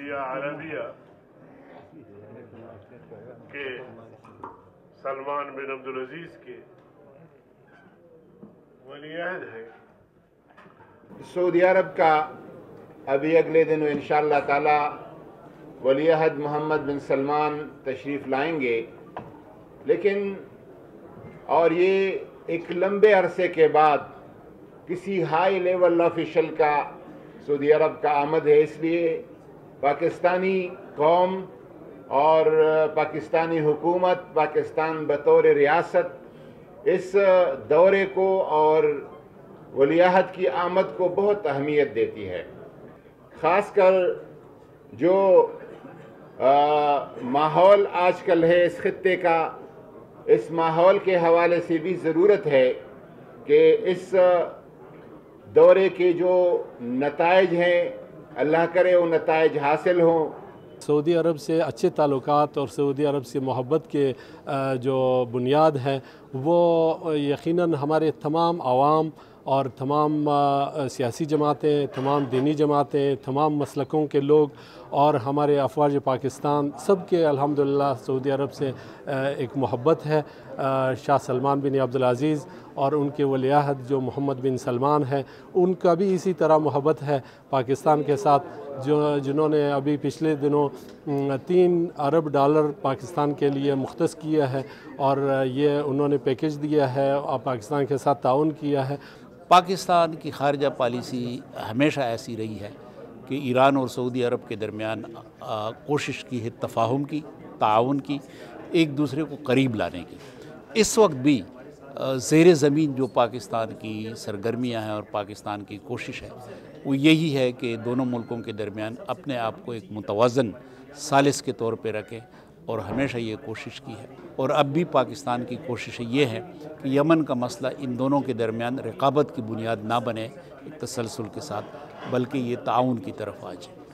सऊदीया Arabia के सलमान बिन अब्दुल अजीज के वलीअहद हैं। सऊदी अरब का अभी अगले दिन इंशाअल्लाह ताला वलीअहद मोहम्मद बिन सलमान तशरीफ़ लाएंगे, लेकिन और ये एक लंबे अरसे के बाद किसी हाई लेवल ऑफिशियल का सऊदी अरब का आमद है। इसलिए पाकिस्तानी कौम और पाकिस्तानी हुकूमत, पाकिस्तान बतौर रियासत इस दौरे को और वलीअहद की आमद को बहुत अहमियत देती है। ख़ासकर जो माहौल आजकल है इस खित्ते का, इस माहौल के हवाले से भी ज़रूरत है कि इस दौरे के जो नताइज हैं, अल्लाह करे वो नताइज हासिल हों। सऊदी अरब से अच्छे ताल्लुकात और सऊदी अरब से मोहब्बत के जो बुनियाद है वो यकीनन हमारे तमाम आवाम और तमाम सियासी जमातें, तमाम दीनी जमातें, तमाम मसलकों के लोग और हमारे अफवाज पाकिस्तान सब के अल्हम्दुलिल्लाह सऊदी अरब से एक मोहब्बत है। शाह सलमान बिन अब्दुल अजीज़ और उनके वलीअहद जो मोहम्मद बिन सलमान है, उनका भी इसी तरह मोहब्बत है पाकिस्तान के साथ, जिन्होंने अभी पिछले दिनों $3 अरब पाकिस्तान के लिए मुख्तस किया है और ये उन्होंने पैकेज दिया है और पाकिस्तान के साथ ताउन किया है। पाकिस्तान की खारजा पॉलिसी हमेशा ऐसी रही है कि ईरान और सऊदी अरब के दरमियान कोशिश की है तफाहुम की, ताउन की, एक दूसरे को करीब लाने की। इस वक्त भी ज़ेर ज़मीन जो पाकिस्तान की सरगर्मियाँ हैं और पाकिस्तान की कोशिश है वो यही है कि दोनों मुल्कों के दरमियान अपने आप को एक मुतवाज़न सालिस के तौर पे रखें और हमेशा ये कोशिश की है। और अब भी पाकिस्तान की कोशिश ये है कि यमन का मसला इन दोनों के दरमियान रक़ाबत की बुनियाद ना बने एक तसलसल के साथ, बल्कि ये ताउन की तरफ आ जाए।